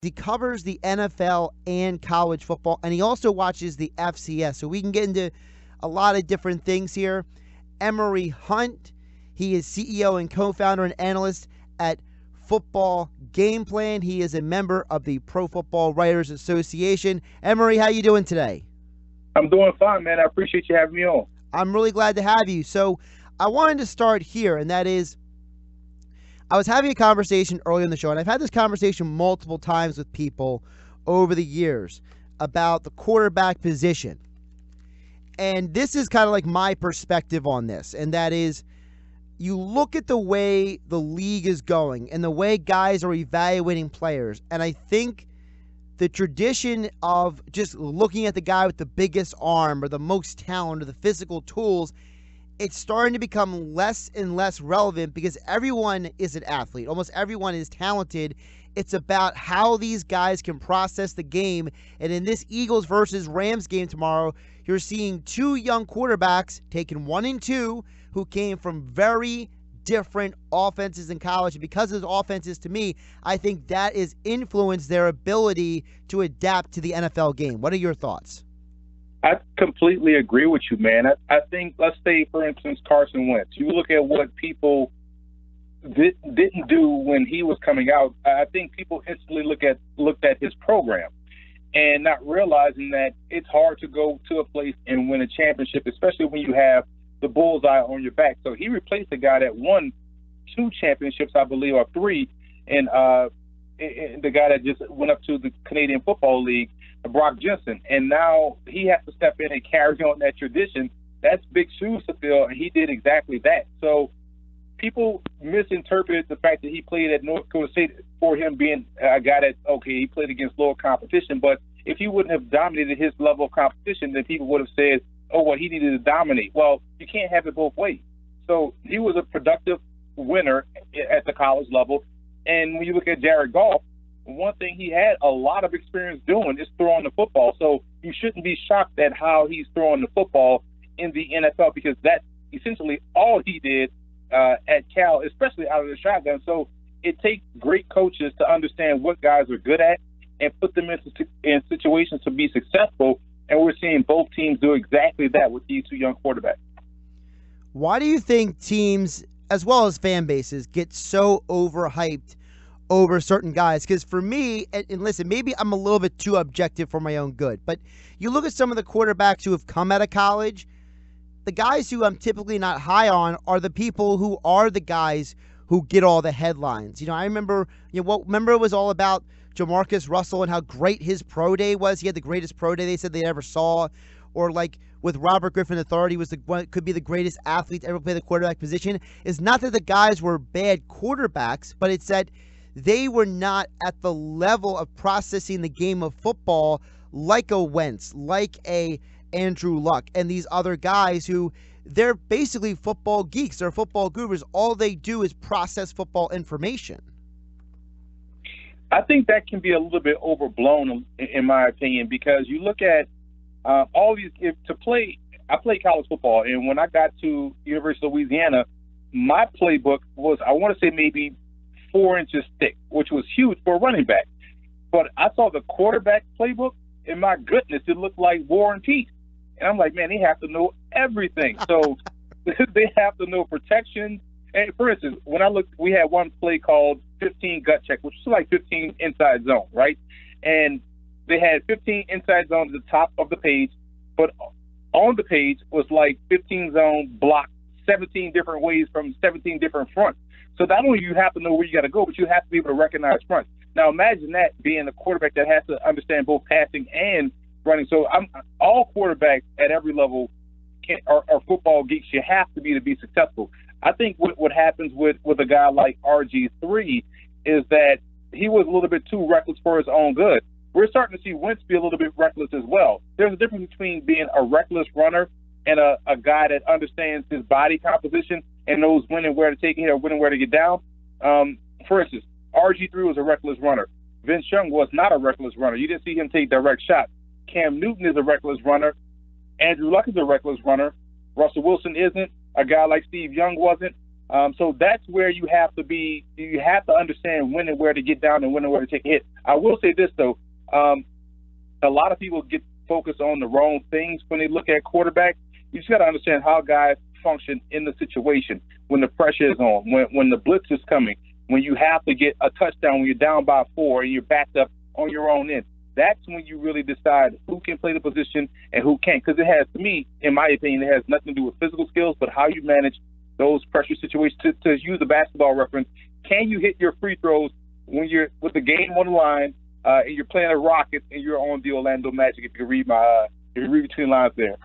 He covers the NFL and college football, and he also watches the FCS. So we can get into a lot of different things here. Emory Hunt, he is CEO and co-founder and analyst at Football Gameplan. He is a member of the Pro Football Writers Association. Emery, how you doing today? I'm doing fine, man. I appreciate you having me on. I'm really glad to have you. So I wanted to start here, and that is, I was having a conversation earlier in the show, and I've had this conversation multiple times with people over the years about the quarterback position. And this is kind of like my perspective on this, and that is, you look at the way the league is going and the way guys are evaluating players, and I think the tradition of just looking at the guy with the biggest arm or the most talent or the physical tools, it's starting to become less and less relevant because everyone is an athlete. Almost everyone is talented. It's about how these guys can process the game. And in this Eagles versus Rams game tomorrow, you're seeing two young quarterbacks, taken 1 and 2, who came from very different offenses in college. And because of those offenses, to me, I think that has influenced their ability to adapt to the NFL game. What are your thoughts? I completely agree with you, man. I think, let's say, for instance, Carson Wentz. You look at what people didn't do when he was coming out. I think people instantly looked at his program and not realizing that it's hard to go to a place and win a championship, especially when you have the bullseye on your back. So he replaced a guy that won 2 championships, I believe, or 3, and the guy that just went up to the Canadian Football League, Brock Jensen. And now he has to step in and carry on that tradition. That's big shoes to fill, and he did exactly that. So people misinterpreted the fact that he played at North Dakota State for him being a guy that, okay, he played against lower competition, but if he wouldn't have dominated his level of competition, then people would have said, oh, well, he needed to dominate. Well, you can't have it both ways. So he was a productive winner at the college level. And when you look at Jared Goff, one thing he had a lot of experience doing is throwing the football. So you shouldn't be shocked at how he's throwing the football in the NFL, because that's essentially all he did at Cal, especially out of the shotgun. So it takes great coaches to understand what guys are good at and put them in situations to be successful. And we're seeing both teams do exactly that with these 2 young quarterbacks. Why do you think teams, as well as fan bases, get so overhyped over certain guys? Because for me, and listen, maybe I'm a little bit too objective for my own good, but you look at some of the quarterbacks who have come out of college, the guys who I'm typically not high on are the people who are the guys who get all the headlines. You know, I remember, remember it was all about Jamarcus Russell and how great his pro day was. He had the greatest pro day they said they ever saw. Or like with Robert Griffin III, he was could be the greatest athlete to ever play the quarterback position. It's not that the guys were bad quarterbacks, but it's that they were not at the level of processing the game of football like a Wentz, like a Andrew Luck, and these other guys who, they're basically football geeks. They're football gurus. All they do is process football information. I think that can be a little bit overblown, in my opinion, because you look at all these. I played college football, and when I got to University of Louisiana, my playbook was, I want to say, maybe 4 inches thick, which was huge for a running back. But I saw the quarterback playbook, and my goodness, it looked like War and Peace. And I'm like, man, they have to know everything. So they have to know protection. And for instance, when I looked, we had one play called 15 gut check, which was like 15 inside zone, right? And they had 15 inside zone at the top of the page, but on the page was like 15 zone blocked 17 different ways from 17 different fronts. So not only you have to know where you got to go, but you have to be able to recognize fronts. Now imagine that being a quarterback that has to understand both passing and running. So all quarterbacks at every level are football geeks. You have to be successful. I think what happens with a guy like RG3 is that he was a little bit too reckless for his own good. We're starting to see Wentz be a little bit reckless as well. There's a difference between being a reckless runner and a guy that understands his body composition and knows when and where to take it or when and where to get down. For instance, RG3 was a reckless runner. Vince Young was not a reckless runner. You didn't see him take direct shots. Cam Newton is a reckless runner. Andrew Luck is a reckless runner. Russell Wilson isn't. A guy like Steve Young wasn't. So that's where you have to be. You have to understand when and where to get down and when and where to take a hit. I will say this, though. A lot of people get focused on the wrong things when they look at quarterback. You just got to understand how guys function in the situation when the pressure is on, when the blitz is coming, when you have to get a touchdown when you're down by 4 and you're backed up on your own end. That's when you really decide who can play the position and who can't. Because it has, to me, in my opinion, it has nothing to do with physical skills, but how you manage those pressure situations. To use a basketball reference, can you hit your free throws when you're with the game on the line and you're playing a Rockets and you're on the Orlando Magic? If you can read if you read between lines there.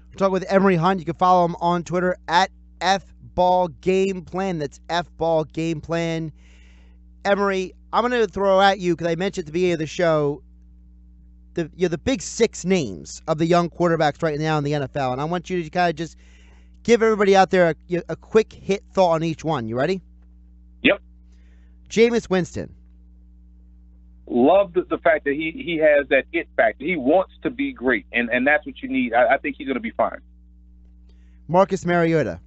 We're talking with Emory Hunt. You can follow him on Twitter at Football Gameplan. That's Football Gameplan. Emery, I'm going to throw at you, because I mentioned at the beginning of the show, the big 6 names of the young quarterbacks right now in the NFL, and I want you to kind of just give everybody out there a quick hit thought on each one. You ready? Yep. Jameis Winston. Love the fact that he has that it factor. He wants to be great, and that's what you need. I think he's going to be fine. Marcus Mariota.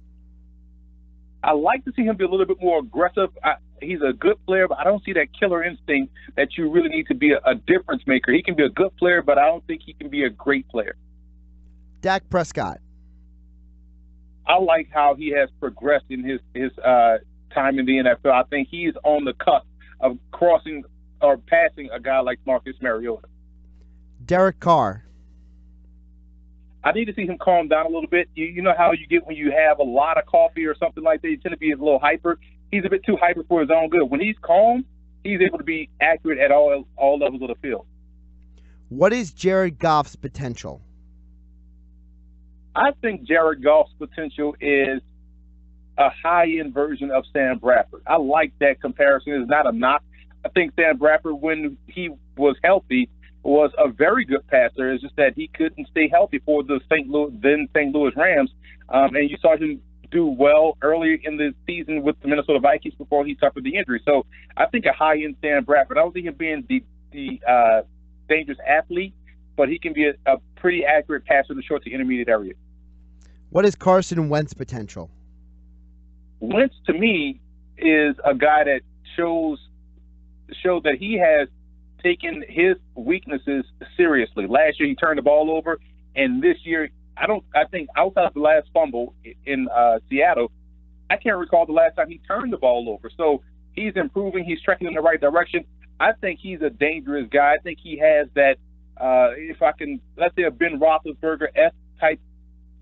I like to see him be a little bit more aggressive. He's a good player, but I don't see that killer instinct that you really need to be a difference maker. He can be a good player, but I don't think he can be a great player. Dak Prescott. I like how he has progressed in his time in the NFL. I think he's on the cusp of crossing or passing a guy like Marcus Mariota. Derek Carr. I need to see him calm down a little bit. You know how you get when you have a lot of coffee or something like that. You tend to be a little hyper. He's a bit too hyper for his own good. When he's calm, he's able to be accurate at all levels of the field. What is Jared Goff's potential? I think Jared Goff's potential is a high-end version of Sam Bradford. I like that comparison. It's not a knock. I think Sam Bradford, when he was healthy, was a very good passer. It's just that he couldn't stay healthy for the St. Louis Rams. And you saw him do well earlier in the season with the Minnesota Vikings before he suffered the injury. So I think a high-end Sam Bradford. I don't see him being the dangerous athlete, but he can be a pretty accurate passer in the short to intermediate area. What is Carson Wentz's potential? Wentz, to me, is a guy that showed that he has taken his weaknesses seriously. Last year he turned the ball over, and this year I think outside of the last fumble in Seattle, I can't recall the last time he turned the ball over. So he's improving. He's tracking in the right direction. I think he's a dangerous guy. I think he has that, let's say a Ben Roethlisberger-esque type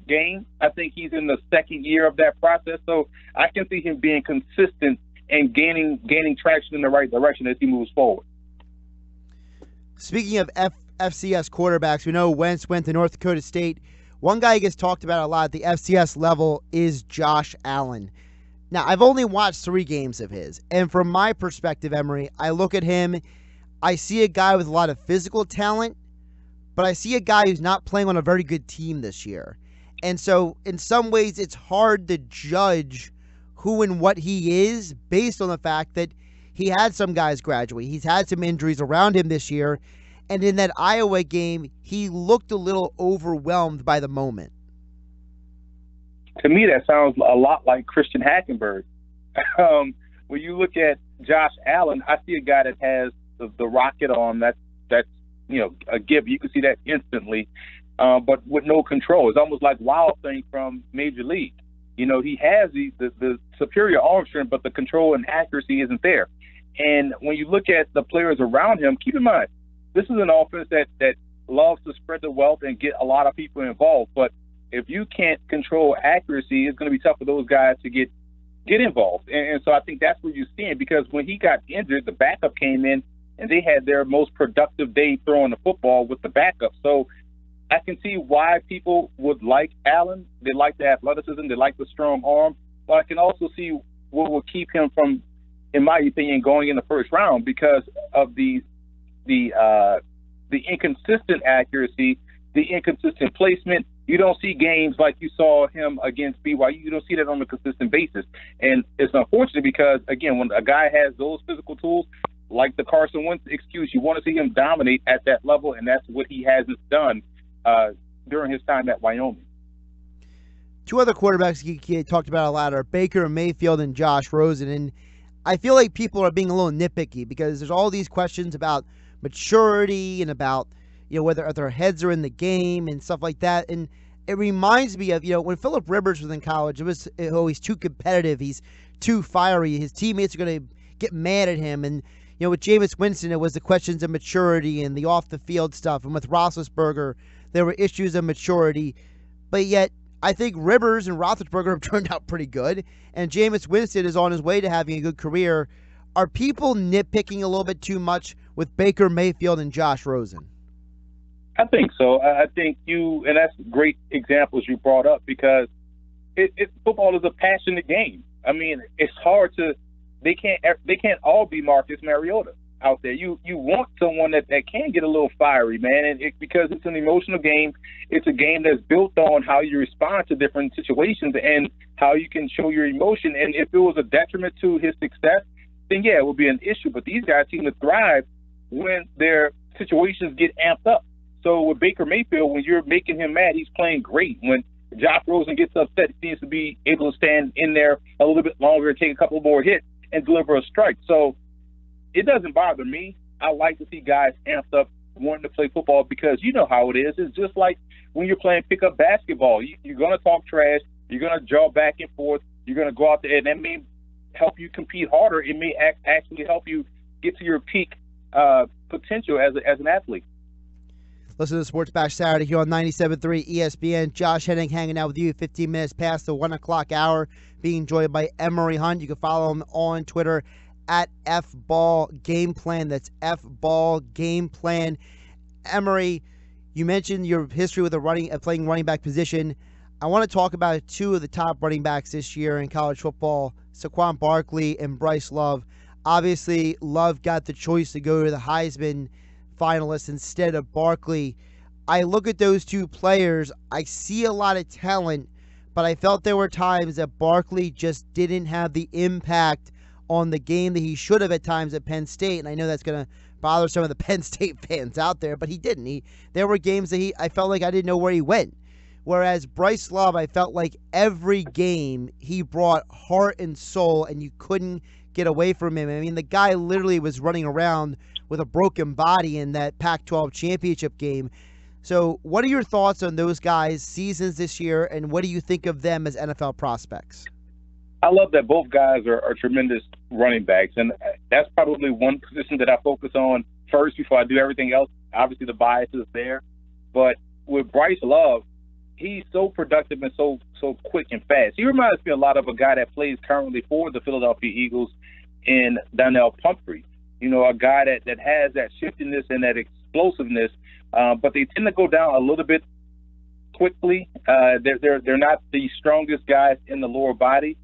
game. I think he's in the second year of that process. So I can see him being consistent and gaining traction in the right direction as he moves forward. Speaking of FCS quarterbacks, we know Wentz went to North Dakota State. One guy who gets talked about a lot at the FCS level is Josh Allen. Now, I've only watched 3 games of his, and from my perspective, Emery, I look at him, I see a guy with a lot of physical talent, but I see a guy who's not playing on a very good team this year. And so, in some ways, it's hard to judge who and what he is based on the fact that he had some guys graduate. He's had some injuries around him this year. And in that Iowa game, he looked a little overwhelmed by the moment. To me, that sounds a lot like Christian Hackenberg. When you look at Josh Allen, I see a guy that has the rocket on. That's a give. You can see that instantly, but with no control. It's almost like Wild Thing from Major League. He has the superior arm strength, but the control and accuracy isn't there. And when you look at the players around him, keep in mind, this is an offense that loves to spread the wealth and get a lot of people involved. But if you can't control accuracy, it's going to be tough for those guys to get involved. And so I think that's what you're seeing, because when he got injured, the backup came in, and they had their most productive day throwing the football with the backup. So I can see why people would like Allen. They like the athleticism. They like the strong arm. But I can also see what will keep him from, in my opinion, going in the first round, because of the inconsistent accuracy, the inconsistent placement. You don't see games like you saw him against BYU. You don't see that on a consistent basis. And it's unfortunate because, again, when a guy has those physical tools, like the Carson Wentz excuse, you want to see him dominate at that level, and that's what he hasn't done during his time at Wyoming. 2 other quarterbacks he talked about a lot are Baker Mayfield and Josh Rosen. And I feel like people are being a little nitpicky because there's all these questions about maturity and about, whether their heads are in the game and stuff like that. And it reminds me of, when Phillip Rivers was in college, it was, he's too competitive. He's too fiery. His teammates are going to get mad at him. And, with Jameis Winston, it was the questions of maturity and the off the field stuff. And with Roethlisberger, there were issues of maturity. But yet, I think Rivers and Roethlisberger have turned out pretty good, and Jameis Winston is on his way to having a good career. Are people nitpicking a little bit too much with Baker Mayfield and Josh Rosen? I think so. I think and that's great examples you brought up because football is a passionate game. I mean, it's hard they can't all be Marcus Mariota out there. You want someone that can get a little fiery, man, and because it's an emotional game. It's a game that's built on how you respond to different situations and how you can show your emotion. And if it was a detriment to his success, then yeah, it would be an issue. But these guys seem to thrive when their situations get amped up. So with Baker Mayfield, when you're making him mad, he's playing great. When Josh Rosen gets upset, he seems to be able to stand in there a little bit longer and take a couple more hits and deliver a strike. So it doesn't bother me. I like to see guys amped up wanting to play football because you know how it is. It's just like when you're playing pickup basketball. You're going to talk trash. You're going to jaw back and forth. You're going to go out there, and that may help you compete harder. It may actually help you get to your peak potential as an athlete. Listen to Sports Bash Saturday here on 97.3 ESPN. Josh Hennig hanging out with you 15 minutes past the 1 o'clock hour, being joined by Emory Hunt. You can follow him on Twitter at Football Gameplan. That's Football Gameplan. Emery, you mentioned your history with playing running back position. I want to talk about two of the top running backs this year in college football, Saquon Barkley and Bryce Love. Obviously, Love got the choice to go to the Heisman finalist instead of Barkley. I look at those two players, I see a lot of talent, but I felt there were times that Barkley just didn't have the impact on the game that he should have at times at Penn State. And I know that's going to bother some of the Penn State fans out there, but he didn't. There were games that I felt like I didn't know where he went. Whereas Bryce Love, I felt like every game he brought heart and soul, and you couldn't get away from him. I mean, the guy literally was running around with a broken body in that Pac-12 championship game. So what are your thoughts on those guys' seasons this year, and what do you think of them as NFL prospects? I love that both guys are tremendous running backs, and that's probably one position that I focus on first before I do everything else. Obviously, the bias is there, but with Bryce Love, he's so productive and so quick and fast. He reminds me a lot of a guy that plays currently for the Philadelphia Eagles in Donnell Pumphrey. You know, a guy that has that shiftiness and that explosiveness, but they tend to go down a little bit quickly. They're not the strongest guys in the lower body,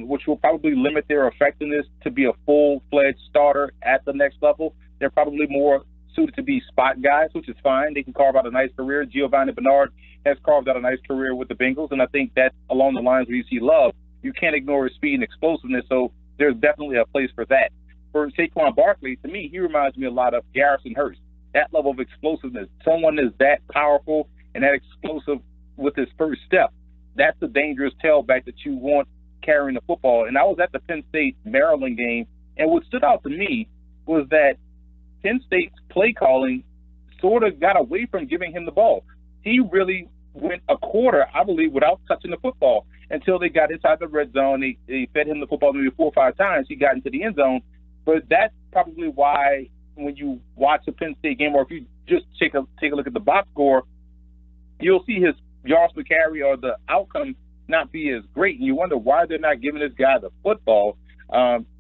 which will probably limit their effectiveness to be a full-fledged starter at the next level. They're probably more suited to be spot guys, which is fine. They can carve out a nice career. Giovanni Bernard has carved out a nice career with the Bengals, and I think that's along the lines where you see Love. You can't ignore his speed and explosiveness, so there's definitely a place for that. For Saquon Barkley, to me, he reminds me a lot of Garrison Hurst. That level of explosiveness, someone is that powerful and that explosive with his first step. That's a dangerous tailback that you want carrying the football. And I was at the Penn State-Maryland game, and what stood out to me was that Penn State's play calling sort of got away from giving him the ball. He really went a quarter, I believe, without touching the football until they got inside the red zone. They fed him the football maybe 4 or 5 times. He got into the end zone. But that's probably why when you watch a Penn State game, or if you just take a look at the box score, you'll see his yards per carry or the outcome not be as great. And you wonder why they're not giving this guy the football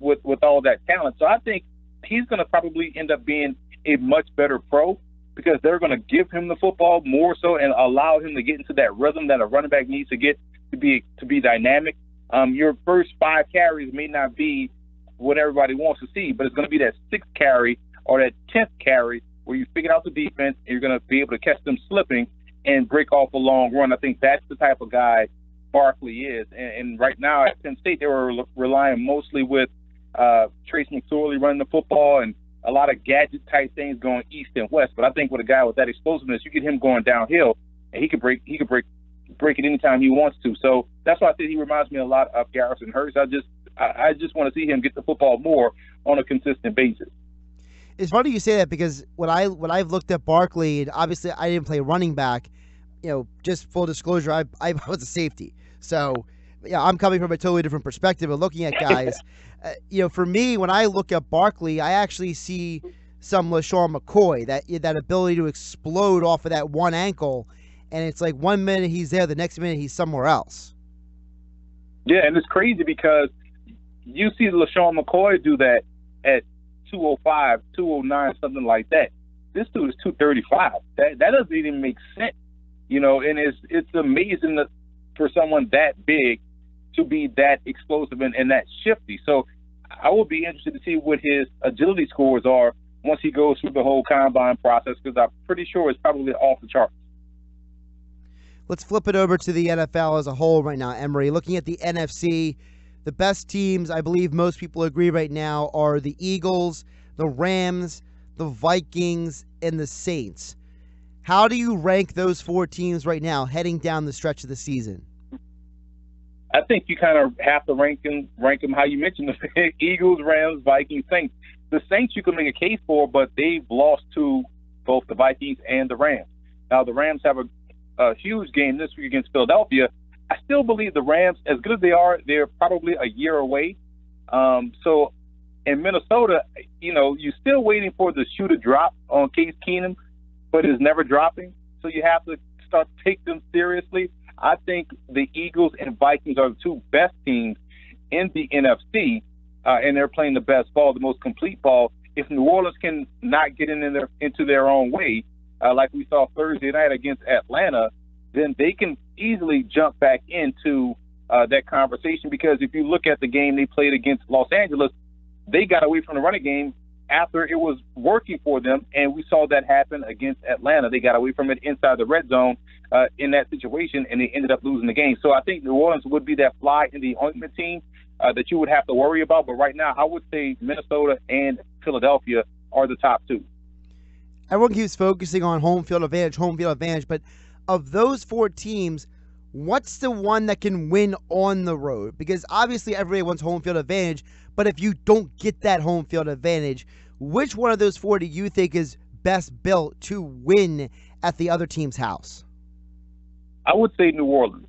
with all that talent. So I think he's going to probably end up being a much better pro because they're going to give him the football more so and allow him to get into that rhythm that a running back needs to get to be dynamic. Your first 5 carries may not be what everybody wants to see, but it's going to be that 6th carry or that 10th carry where you figure out the defense and you're going to be able to catch them slipping and break off a long run. I think that's the type of guy Barkley is. And right now at Penn State, they were relying mostly with Trace McSorley running the football and a lot of gadget-type things going east and west. But I think with a guy with that explosiveness, you get him going downhill, and he could break it anytime he wants to. So that's why I think he reminds me a lot of Garrison Hurst. I just want to see him get the football more on a consistent basis. It's funny you say that because when I've looked at Barkley, and obviously I didn't play running back, just full disclosure, I was a safety. So, yeah, I'm coming from a totally different perspective of looking at guys. For me, when I look at Barkley, I actually see some LaShawn McCoy, that ability to explode off of that one ankle, and it's like 1 minute he's there, the next minute he's somewhere else. Yeah, and it's crazy because you see LaShawn McCoy do that at 205, 209, something like that. This dude is 235. That doesn't even make sense, and it's amazing that for someone that big to be that explosive and that shifty. So I will be interested to see what his agility scores are once he goes through the whole combine process, because I'm pretty sure it's probably off the charts. Let's flip it over to the NFL as a whole right now, Emery. Looking at the NFC, the best teams, I believe most people agree right now, are the Eagles, the Rams, the Vikings, and the Saints. How do you rank those four teams right now heading down the stretch of the season? I think you kind of have to rank them how you mentioned the Eagles, Rams, Vikings, Saints. The Saints you can make a case for, but they've lost to both the Vikings and the Rams. Now, the Rams have a huge game this week against Philadelphia. I still believe the Rams, as good as they are, they're probably a year away. So in Minnesota, you're still waiting for the shoe to drop on Case Keenum, but it's never dropping. So you have to start to take them seriously. I think the Eagles and Vikings are the two best teams in the NFC, and they're playing the best ball, the most complete ball. If New Orleans can not get into their own way, like we saw Thursday night against Atlanta, then they can easily jump back into that conversation, because if you look at the game they played against Los Angeles, they got away from the running game after it was working for them, and we saw that happen against Atlanta. They got away from it inside the red zone in that situation, and they ended up losing the game. So I think New Orleans would be that fly in the ointment team that you would have to worry about. But right now, I would say Minnesota and Philadelphia are the top two. Everyone keeps focusing on home field advantage, but of those four teams, what's the one that can win on the road? Because obviously everybody wants home field advantage, but if you don't get that home field advantage, which one of those four do you think is best built to win at the other team's house? I would say New Orleans.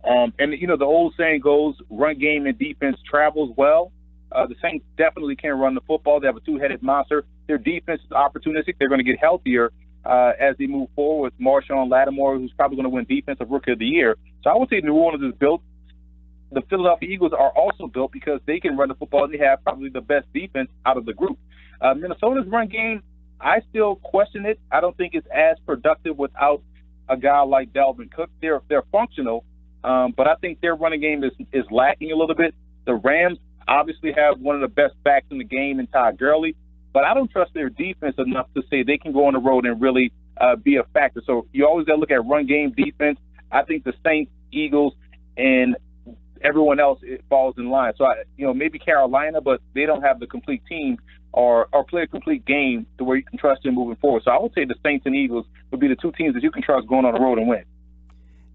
And, the old saying goes, run game and defense travels well. The Saints definitely can run the football. They have a two-headed monster. Their defense is opportunistic. They're going to get healthier as they move forward with Marshawn Lattimore, who's probably going to win Defensive Rookie of the Year. So I would say New Orleans is built. The Philadelphia Eagles are also built because they can run the football. They have probably the best defense out of the group. Minnesota's run game, I still question it. I don't think it's as productive without a guy like Dalvin Cook. They're functional, but I think their running game is lacking a little bit. The Rams obviously have one of the best backs in the game in Todd Gurley, but I don't trust their defense enough to say they can go on the road and really be a factor. So you always got to look at run game, defense. I think the Saints, Eagles, and everyone else, it falls in line. So, maybe Carolina, but they don't have the complete team or play a complete game to where you can trust them moving forward. So I would say the Saints and Eagles would be the two teams that you can trust going on the road and win.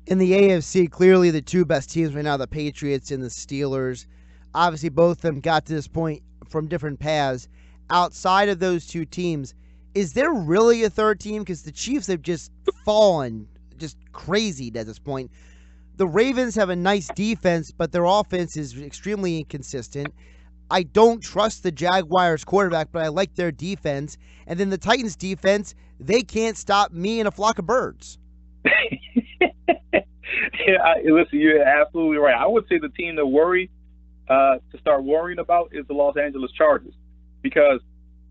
In the AFC, clearly the two best teams right now, the Patriots and the Steelers. Obviously, both of them got to this point from different paths. Outside of those two teams, is there really a third team? Because the Chiefs have just fallen just crazy at this point. The Ravens have a nice defense, but their offense is extremely inconsistent. I don't trust the Jaguars quarterback, but I like their defense. And then the Titans defense, they can't stop me and a flock of birds. Listen, you're absolutely right. I would say the team to start worrying about is the Los Angeles Chargers, because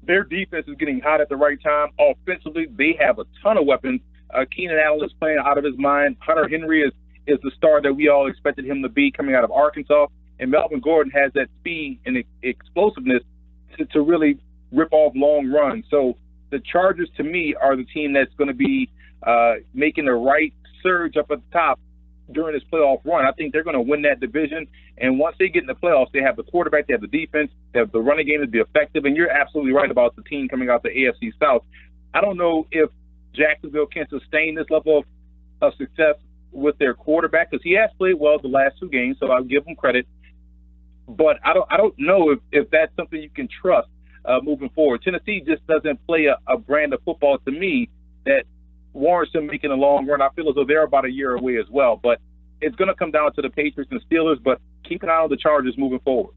their defense is getting hot at the right time. Offensively, they have a ton of weapons. Keenan Allen is playing out of his mind. Hunter Henry is the star that we all expected him to be coming out of Arkansas. And Melvin Gordon has that speed and explosiveness to really rip off long runs. So the Chargers, to me, are the team that's going to be making the right surge up at the top during this playoff run. I think they're going to win that division. And once they get in the playoffs, they have the quarterback, they have the defense, they have the running game to be effective. And you're absolutely right about the team coming out the AFC South. I don't know if Jacksonville can sustain this level of success with their quarterback, because he has played well the last two games, so I'll give him credit. but I don't know if that's something you can trust moving forward. Tennessee just doesn't play a brand of football to me that warrants them making a long run. I feel as though they're about a year away as well. But it's going to come down to the Patriots and Steelers, but keep an eye on the Chargers moving forward.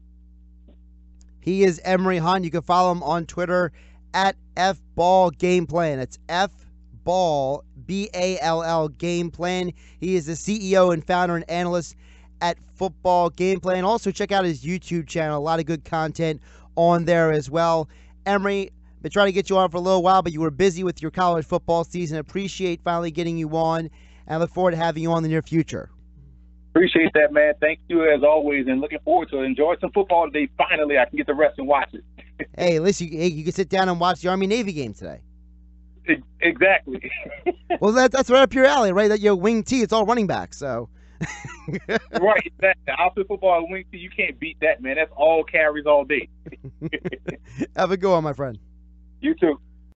He is Emory Hunt. You can follow him on Twitter at FBall Gameplan. It's FBall, BALL Gameplan. He is the CEO and founder and analyst at Football Gameplan. Also, check out his YouTube channel. A lot of good content on there as well. Emery, been trying to get you on for a little while, but you were busy with your college football season. Appreciate finally getting you on, and I look forward to having you on in the near future. Appreciate that, man. Thank you as always, and looking forward to it. Enjoy some football today. Finally, I can get the rest and watch it. Hey, at least you can sit down and watch the Army-Navy game today. Exactly. Well, that's right up your alley, right? That your wing T, it's all running back, so. Right, exactly. Outfit football and wing T, you can't beat that, man. That's all carries all day. Have a good one, my friend. You too.